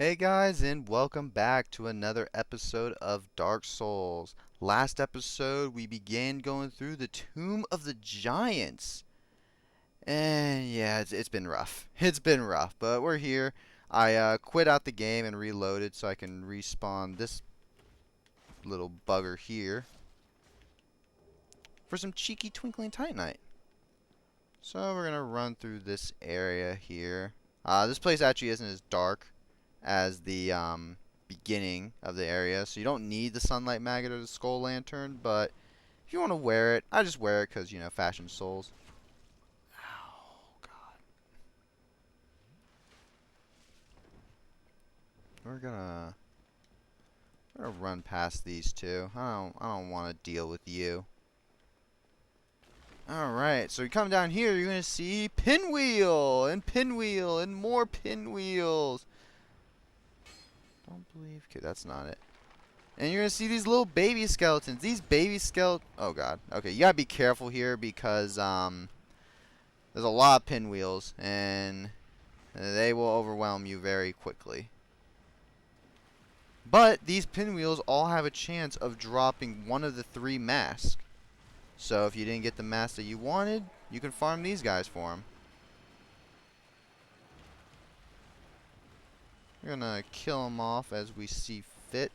Hey guys, and welcome back to another episode of Dark Souls. Last episode, we began going through the Tomb of the Giants. And yeah, it's been rough. It's been rough, but we're here. I quit out the game and reloaded so I can respawn this little bugger here for some cheeky twinkling titanite. So we're going to run through this area here. This place actually isn't as dark as the beginning of the area, so you don't need the sunlight maggot or the skull lantern, but if you want to wear it, I just wear it because, you know, fashion souls. Oh god. We're gonna run past these two. I don't want to deal with you. Alright, so you come down here, you're gonna see pinwheel and more pinwheels. Don't believe. Okay, that's not it. And you're gonna see these little baby skeletons. These baby oh god. Okay, you gotta be careful here because there's a lot of pinwheels and they will overwhelm you very quickly. But these pinwheels all have a chance of dropping one of the three masks. So if you didn't get the mask that you wanted, you can farm these guys for them. We're gonna kill them off as we see fit.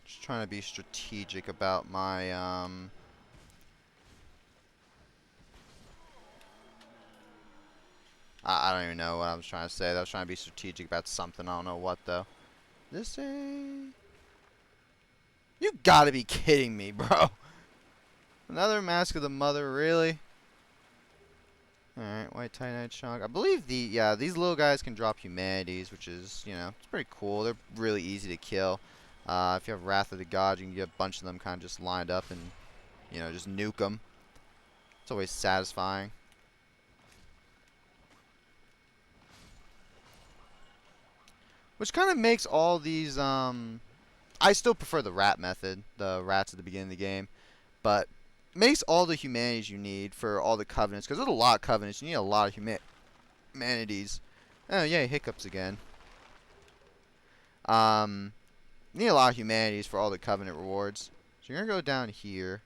Just trying to be strategic about my I don't even know what I was trying to say. I was trying to be strategic about something. I don't know what though. This a You gotta be kidding me, bro. Another Mask of the Mother, really? Alright, White Titanite Chunk. I believe these little guys can drop humanities, which is, you know, it's pretty cool. They're really easy to kill. If you have Wrath of the Gods, you can get a bunch of them kind of just lined up and, you know, just nuke them. It's always satisfying. Which kind of makes all these, I still prefer the rat method, the rats at the beginning of the game, but makes all the humanities you need for all the covenants, because there's a lot of covenants. You need a lot of humanities. Oh, yay, hiccups again. You need a lot of humanities for all the covenant rewards. So you're going to go down here,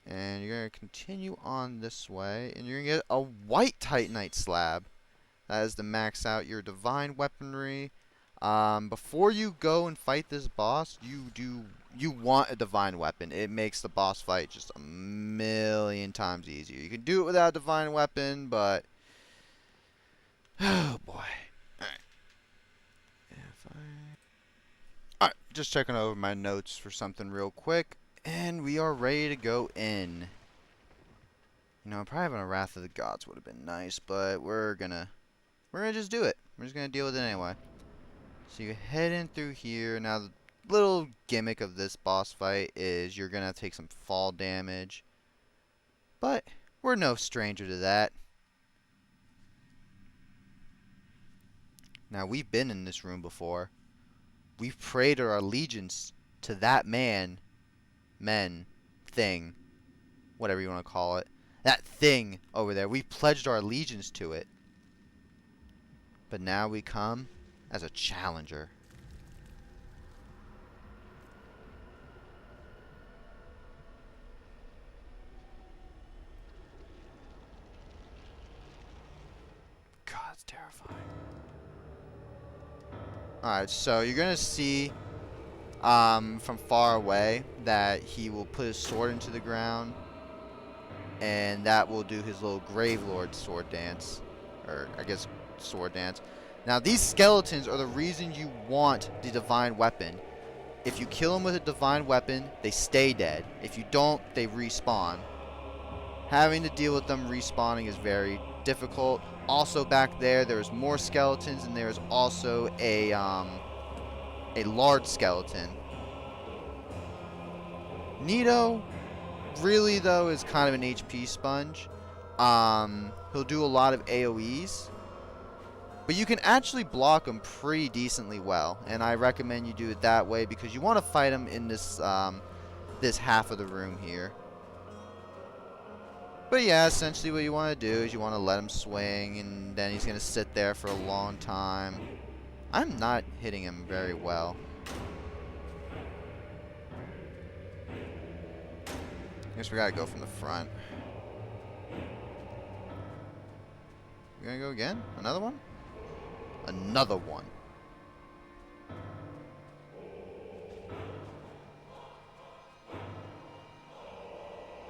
and you're going to continue on this way, and you're going to get a white titanite slab. That is to max out your divine weaponry. Before you go and fight this boss, you want a divine weapon. It makes the boss fight just a million times easier. You can do it without a divine weapon, but oh boy. Alright, just checking over my notes for something real quick, and we are ready to go in. You know, probably having a Wrath of the Gods would have been nice, but we're gonna just do it. We're just gonna deal with it anyway. So you head in through here. Now the little gimmick of this boss fight is you're gonna take some fall damage, but we're no stranger to that. Now we've been in this room before. We've prayed our allegiance to that thing, whatever you want to call it. That thing over there. We've pledged our allegiance to it. But now we come as a challenger. God, it's terrifying. Alright, so you're going to see from far away that he will put his sword into the ground, and that will do his little Grave Lord sword dance, or I guess sword dance. Now these skeletons are the reason you want the divine weapon. If you kill them with a divine weapon, they stay dead. If you don't, they respawn. Having to deal with them respawning is very difficult. Also back there's more skeletons, and there's also a large skeleton. Nito really though is kind of an HP sponge. He'll do a lot of AoEs, but you can actually block him pretty decently well, and I recommend you do it that way because you want to fight him in this this half of the room here. But yeah, essentially what you want to do is you want to let him swing, and then he's going to sit there for a long time. I'm not hitting him very well. I guess we got to go from the front. You gonna go again? Another one? Another one.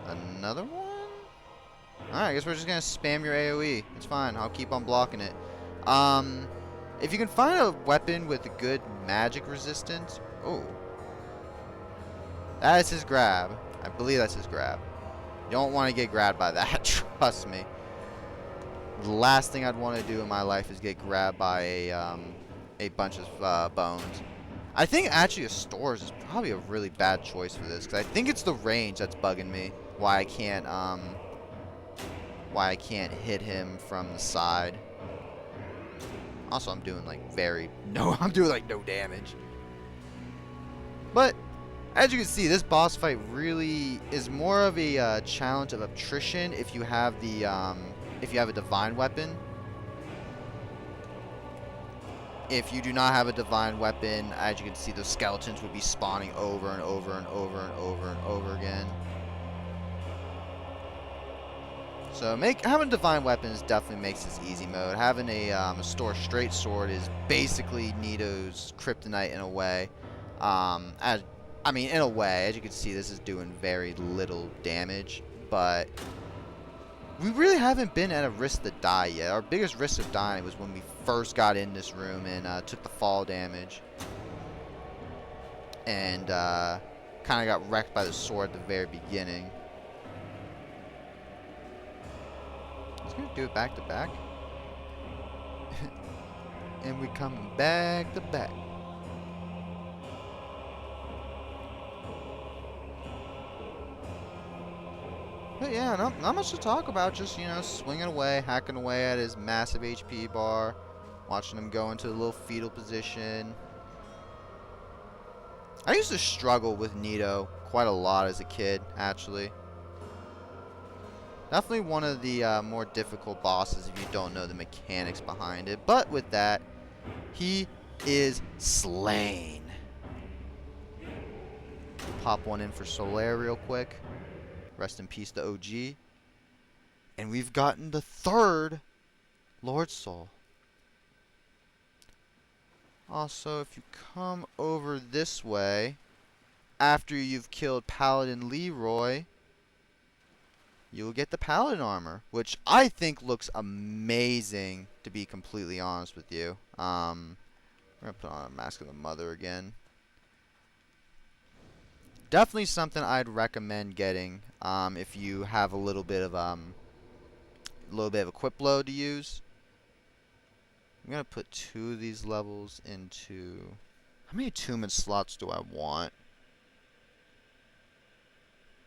Another one? Alright, I guess we're just gonna spam your AoE. It's fine. I'll keep on blocking it. If you can find a weapon with a good magic resistance... Oh. That is his grab. I believe that's his grab. You don't want to get grabbed by that. Trust me. The last thing I'd want to do in my life is get grabbed by a bunch of bones. I think actually a stores is probably a really bad choice for this, because I think it's the range that's bugging me. Why I can't hit him from the side. Also, I'm doing like I'm doing like no damage. But as you can see, this boss fight really is more of a challenge of attrition if you have the if you have a divine weapon. If you do not have a divine weapon, as you can see, those skeletons would be spawning over and over and over and over and over again. So having divine weapons definitely makes this easy mode. Having a straight sword is basically Nito's kryptonite in a way. In a way, as you can see, this is doing very little damage, but we really haven't been at a risk to die yet. Our biggest risk of dying was when we first got in this room and took the fall damage. And kind of got wrecked by the sword at the very beginning. Let's go do it back to back. And we come back to back. But yeah, not much to talk about. Just, you know, swinging away, hacking away at his massive HP bar. Watching him go into a little fetal position. I used to struggle with Nito quite a lot as a kid, actually. Definitely one of the more difficult bosses if you don't know the mechanics behind it. But with that, he is slain. Pop one in for Solaire real quick. Rest in peace to OG. And we've gotten the third Lord Soul. Also, if you come over this way, after you've killed Paladin Leroy, you'll get the Paladin armor, which I think looks amazing, to be completely honest with you. We're going to put on a Mask of the Mother again. Definitely something I'd recommend getting if you have a little bit of equip load to use. I'm gonna put 2 of these levels into. How many attunement slots do I want?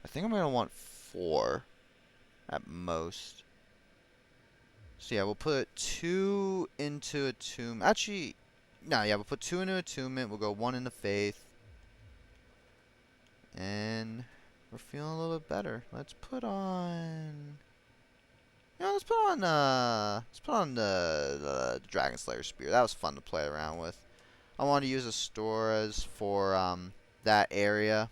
I think I'm gonna want 4 at most. So yeah, we'll put 2 into attunement. Actually, no, yeah, we'll put 2 into attunement. We'll go 1 into faith. And we're feeling a little bit better. Let's put on. You know, let's put on the Dragon Slayer Spear. That was fun to play around with. I want to use Astoras for that area,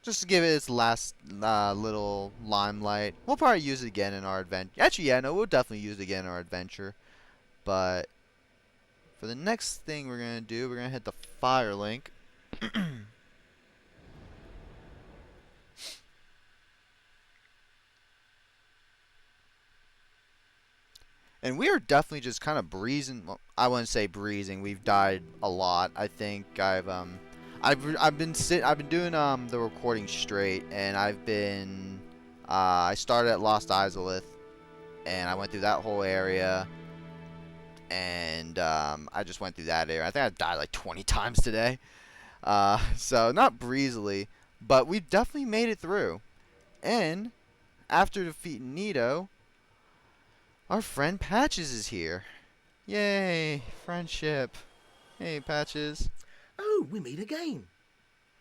just to give it its last little limelight. We'll probably use it again in our adventure. Actually, yeah, no, we'll definitely use it again in our adventure. But for the next thing we're gonna do, we're gonna hit the Fire Link. And we are definitely just kind of breezing. Well, I wouldn't say breezing. We've died a lot. I think I've been doing the recording straight, and I started at Lost Izalith, and I went through that whole area, and I just went through that area. I think I died like 20 times today. So not breezily, but we've definitely made it through. And after defeating Nito, our friend Patches is here. Yay, friendship. Hey, Patches. Oh, we meet again.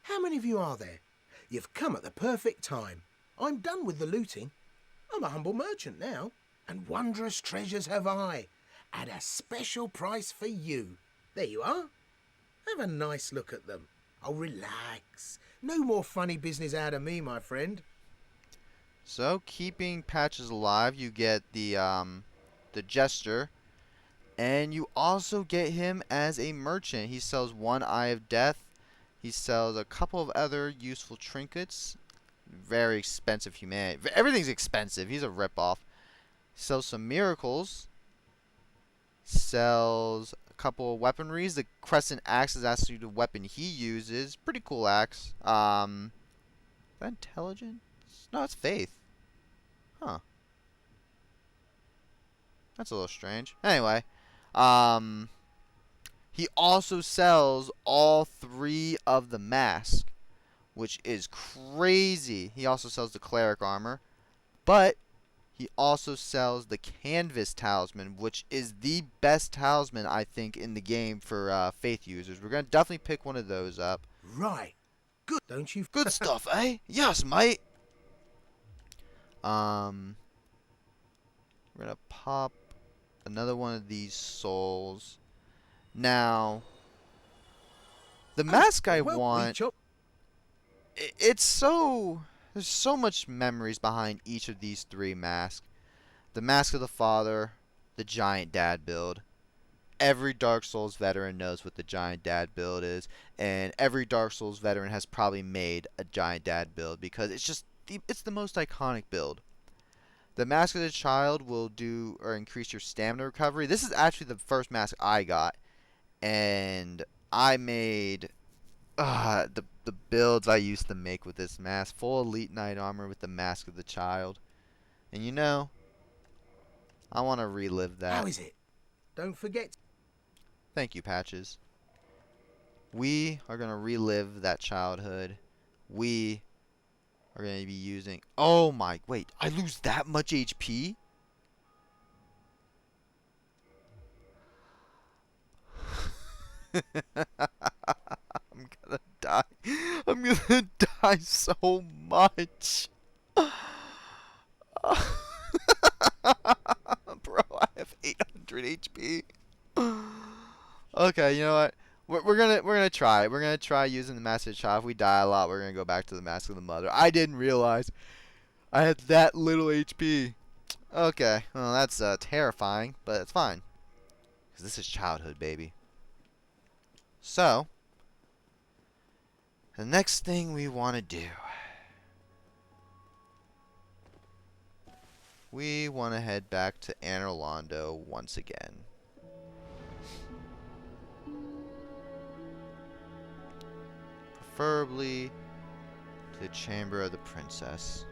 How many of you are there? You've come at the perfect time. I'm done with the looting. I'm a humble merchant now, and wondrous treasures have I, at a special price for you. There you are. Have a nice look at them. Oh, relax. No more funny business out of me, my friend. So, keeping Patches alive, you get the Jester, and you also get him as a merchant. He sells one Eye of Death. He sells a couple of other useful trinkets. Very expensive humanity. Everything's expensive. He's a ripoff. Sells some miracles. Sells a couple of weaponries. The Crescent Axe is actually the weapon he uses. Pretty cool axe. Is that intelligence? No, it's faith. Huh. That's a little strange. Anyway, um, he also sells all three of the masks, which is crazy. He also sells the cleric armor, but he also sells the canvas talisman, which is the best talisman I think in the game for faith users. We're gonna definitely pick one of those up. Right. Good, don't you? Good stuff, eh? Yes, mate. Um, we're gonna pop another one of these souls. Now, the mask I Well, we want, chop. it's so, there's so much memories behind each of these three masks. The Mask of the Father, the Giant Dad build. Every Dark Souls veteran knows what the Giant Dad build is, and every Dark Souls veteran has probably made a Giant Dad build because it's just it's the most iconic build. The Mask of the Child will do or increase your stamina recovery. This is actually the first mask I got, and I made the builds I used to make with this mask. Full Elite Knight armor with the Mask of the Child. And you know, I want to relive How that. is it? Don't forget. Thank you, Patches. We are going to relive that childhood. We are going to be using... Oh my... Wait, I lose that much HP? I'm gonna die. I'm gonna die so much. Bro, I have 800 HP. Okay, you know what? We're gonna try. We're gonna try using the Master of the Child. If we die a lot, we're gonna go back to the Mask of the Mother. I didn't realize I had that little HP. Okay, well that's terrifying, but it's fine. Cause this is childhood, baby. So, the next thing we want to do, we want to head back to Anor Londo once again. Preferably to the Chamber of the Princess.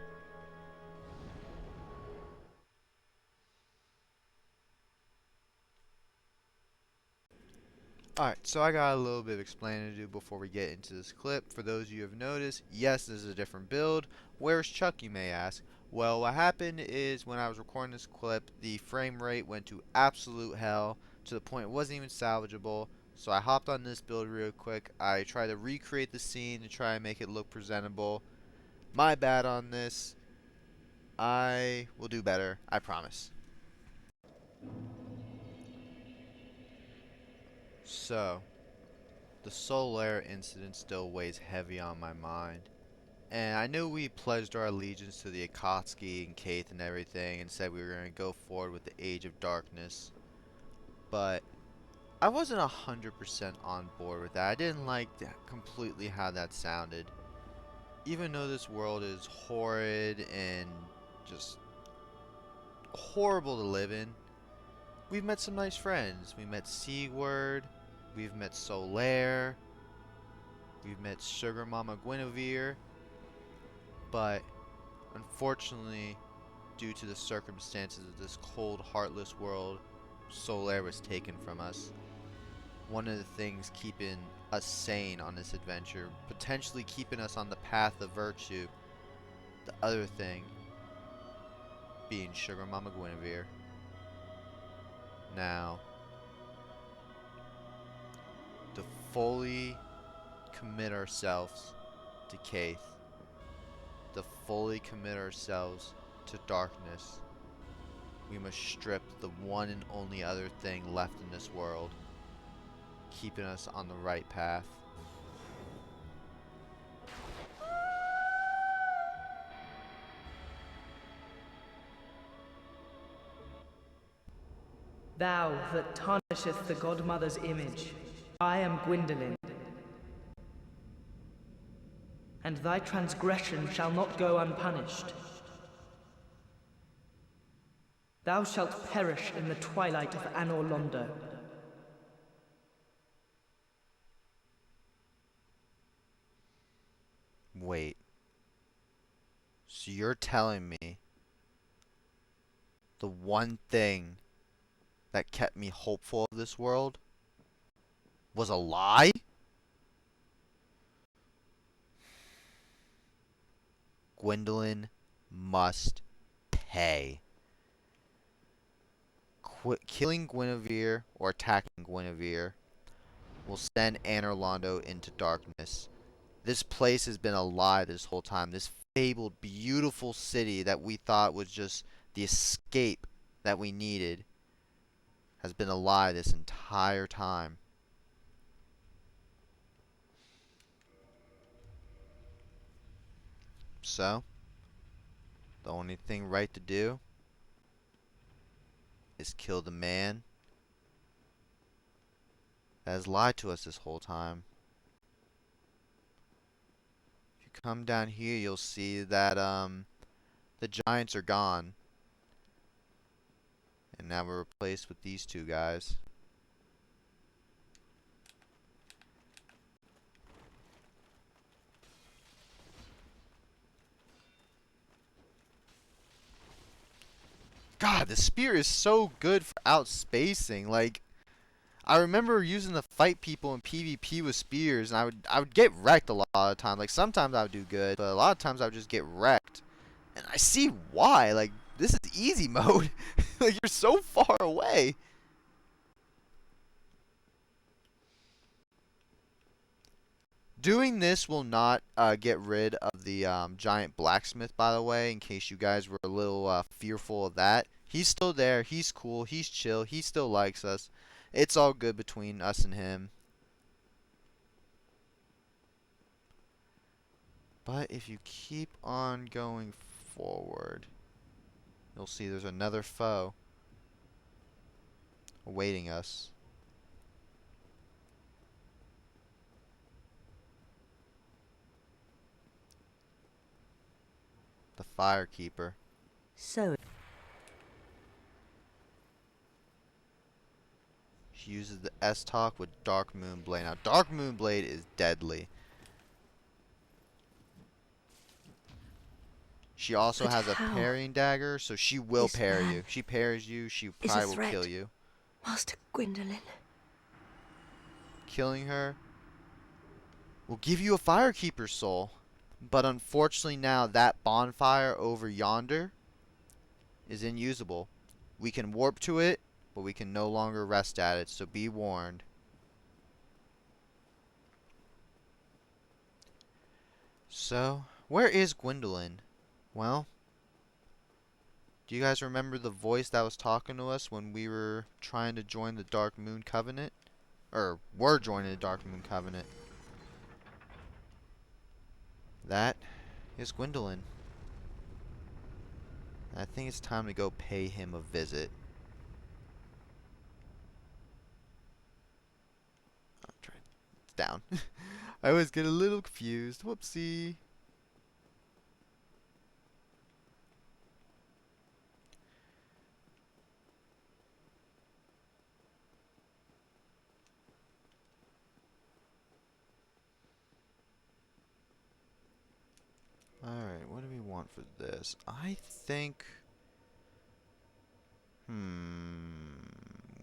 Alright, so I got a little bit of explaining to do before we get into this clip. For those of you who have noticed, yes, this is a different build. Where's Chuck, you may ask? Well, what happened is when I was recording this clip, the frame rate went to absolute hell to the point it wasn't even salvageable. So I hopped on this build real quick. I tried to recreate the scene to try and make it look presentable. My bad on this. I will do better, I promise. So, the Solaire incident still weighs heavy on my mind. And I knew we pledged our allegiance to the Akatsuki and Kaith and everything and said we were going to go forward with the Age of Darkness. But I wasn't 100% on board with that. I didn't like completely how that sounded. Even though this world is horrid and just horrible to live in, we've met some nice friends. We met Sigurd, we've met Solaire, we've met Sugar Mama Guinevere, but unfortunately, due to the circumstances of this cold, heartless world, Solaire was taken from us. One of the things keeping us sane on this adventure, potentially keeping us on the path of virtue. The other thing being Sugar Mama Guinevere. Now, to fully commit ourselves to Kaith, to fully commit ourselves to darkness, we must strip the one and only other thing left in this world, keeping us on the right path. Thou that tarnisheth the Godmother's image, I am Gwyndolin. And thy transgression shall not go unpunished. Thou shalt perish in the twilight of Anor Londo. Wait. So you're telling me the one thing that kept me hopeful of this world was a lie? Gwendolyn must pay. Killing Guinevere or attacking Guinevere will send Anor Londo into darkness. This place has been a lie this whole time. This fabled, beautiful city that we thought was just the escape that we needed has been a lie this entire time. So, the only thing right to do is kill the man that has lied to us this whole time. If you come down here, you'll see that the giants are gone. And now we're replaced with these two guys. God, the spear is so good for outspacing. Like, I remember using to fight people in PvP with spears, and I would get wrecked a lot of times. Like, sometimes I would do good, but a lot of times I would just get wrecked. And I see why. Like, this is easy mode. Like, you're so far away. Doing this will not get rid of the giant blacksmith, by the way, in case you guys were a little fearful of that. He's still there. He's cool. He's chill. He still likes us. It's all good between us and him. But if you keep on going forward, you'll see there's another foe awaiting us. The Firekeeper. So, She uses the S-Talk with Dark Moonblade. Now, Dark Moonblade is deadly. She also But has a how parrying dagger, so she will this parry man you. She parries you, she is a probably will threat. kill you. Master Gwyndolin, Killing her will give you a Firekeeper soul. But unfortunately now that bonfire over yonder is unusable. We can warp to it, but we can no longer rest at it, so be warned. So, where is Gwendolyn? Well, do you guys remember the voice that was talking to us when we were trying to join the Dark Moon Covenant? Or were joining the Dark Moon Covenant? That is Gwendolyn. I think it's time to go pay him a visit. It's down. I always get a little confused. Whoopsie. Alright, what do we want for this? I think...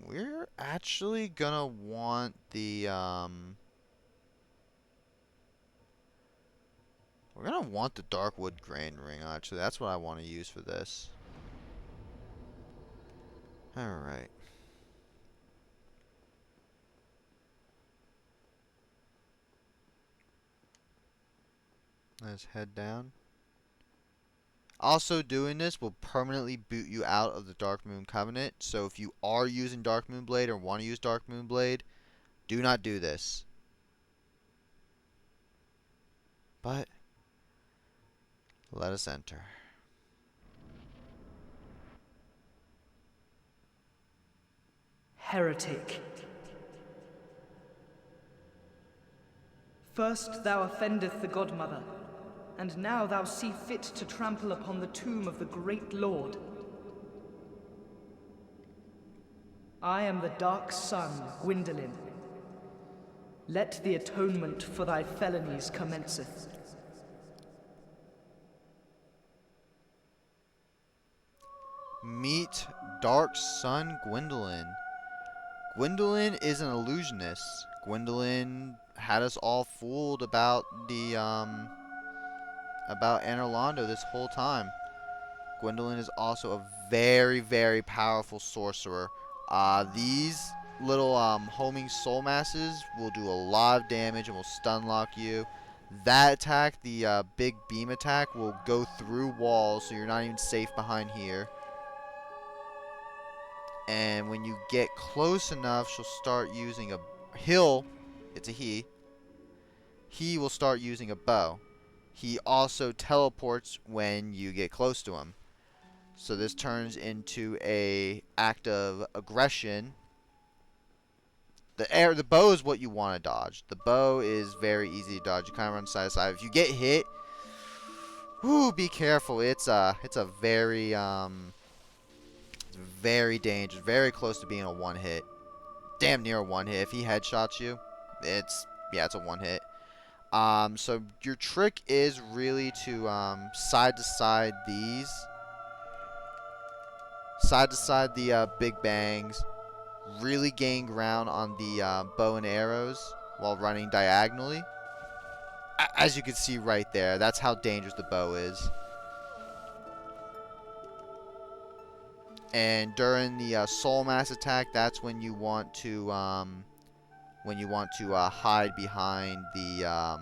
We're actually gonna want the, we're gonna want the Darkwood Grain Ring, actually. That's what I want to use for this. Alright. Let's head down. Also, doing this will permanently boot you out of the Dark Moon Covenant. So if you are using Dark Moon Blade or want to use Dark Moon Blade, do not do this. But let us enter. Heretic. First thou offendeth the Godmother, and now thou see fit to trample upon the tomb of the great Lord. I am the Dark Sun, Gwyndolin. Let the atonement for thy felonies commenceth. Meet Dark Sun Gwyndolin. Gwyndolin is an illusionist. Gwyndolin had us all fooled about the about Anor Londo this whole time. Gwyndolin is also a very, very powerful sorcerer. These little homing soul masses will do a lot of damage and will stun lock you. That attack, the big beam attack, will go through walls, so you're not even safe behind here. And when you get close enough, she'll start using a he'll. It's a he. He will start using a bow. He also teleports when you get close to him. So this turns into a act of aggression. The bow is what you want to dodge. The bow is very easy to dodge. You kind of run side to side. If you get hit, whoo, be careful. It's a very very dangerous. Very close to being a one hit. Damn near a one hit. If he headshots you, it's a one hit. So your trick is really to side to side these. Side to side the big bangs. Really gain ground on the bow and arrows while running diagonally. As you can see right there, that's how dangerous the bow is. And during the soul mass attack, that's when you want to hide behind the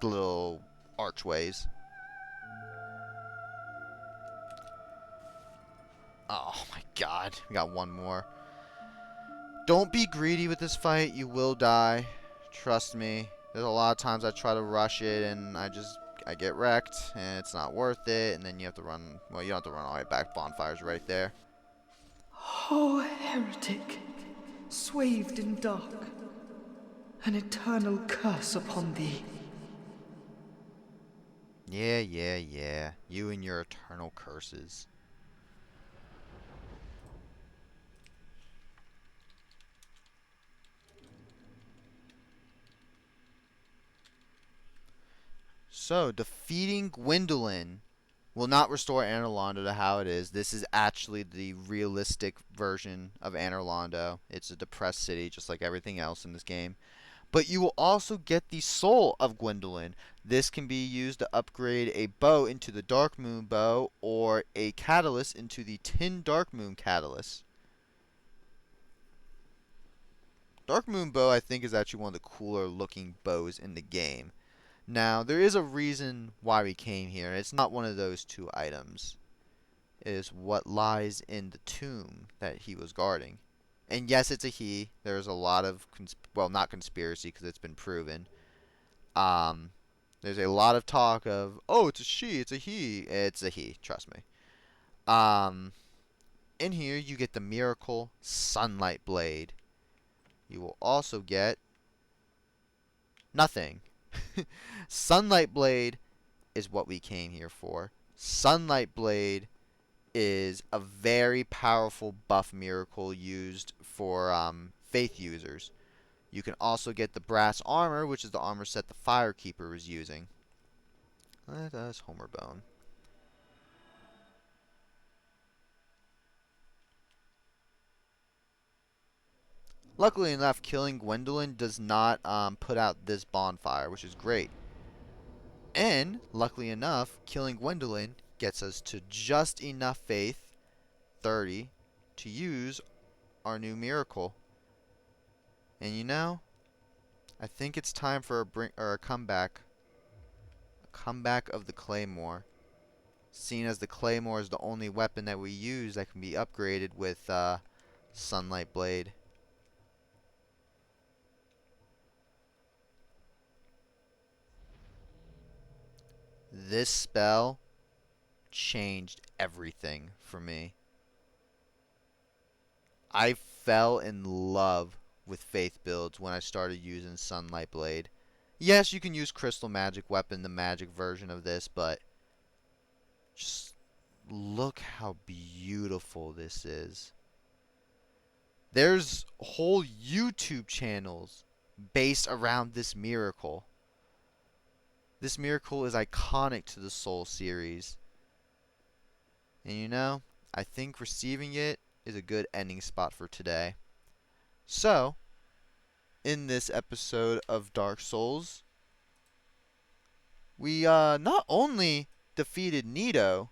little archways. Oh my god, we got one more. Don't be greedy with this fight, you will die. Trust me. There's a lot of times I try to rush it and I get wrecked and it's not worth it, and then you have to run, well, you don't have to run all the way back, bonfire's right there. Oh, heretic, swathed in dark, an eternal curse upon thee. Yeah. You and your eternal curses. So, defeating Gwyndolin will not restore Anor Londo to how it is. This is actually the realistic version of Anor Londo. It's a depressed city, just like everything else in this game. But you will also get the soul of Gwyndolin. This can be used to upgrade a bow into the Dark Moon bow, or a catalyst into the Tin Dark Moon catalyst. Dark Moon bow, I think, is actually one of the cooler looking bows in the game. Now, there is a reason why we came here. It's not one of those two items. It is what lies in the tomb that he was guarding. And yes, it's a he. There's a lot of, well, not conspiracy because it's been proven. There's a lot of talk of, oh, it's a she, it's a he. It's a he, trust me. In here, you get the Miracle Sunlight Blade. You will also get nothing. Sunlight Blade is what we came here for. Sunlight Blade is a very powerful buff miracle used for faith users. You can also get the brass armor, which is the armor set the Firekeeper was using. Let us Homer Bone. Luckily enough, killing Gwyndolin does not put out this bonfire, which is great. And, luckily enough, killing Gwyndolin gets us to just enough faith, 30, to use our new miracle. And you know, I think it's time for a comeback. A comeback of the Claymore. Seeing as the Claymore is the only weapon that we use that can be upgraded with Sunlight Blade. This spell changed everything for me. I fell in love with Faith builds when I started using Sunlight Blade. Yes, you can use Crystal Magic Weapon, the magic version of this, but just look how beautiful this is. There's whole YouTube channels based around this miracle. This miracle is iconic to the Soul series. And you know, I think receiving it is a good ending spot for today. So, in this episode of Dark Souls, we not only defeated Nito,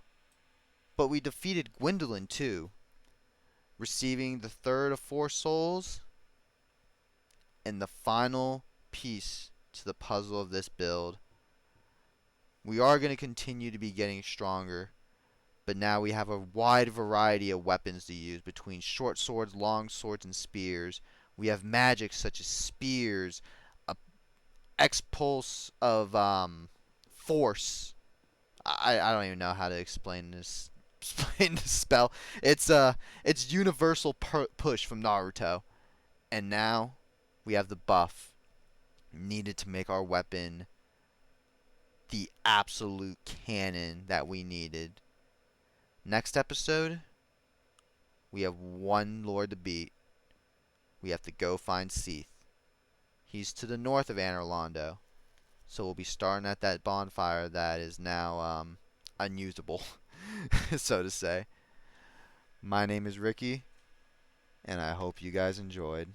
but we defeated Gwendolyn too, receiving the third of 4 souls and the final piece to the puzzle of this build. We are going to continue to be getting stronger, but now we have a wide variety of weapons to use between short swords, long swords, and spears. We have magic such as spears, a expulse of force. I don't even know how to explain this spell. It's universal push from Naruto, and now we have the buff needed to make our weapon the absolute cannon that we needed. Next episode, we have one lord to beat. We have to go find Seath. He's to the north of Anor Londo, so we'll be starting at that bonfire that is now unusable, so to say. My name is Ricky, and I hope you guys enjoyed.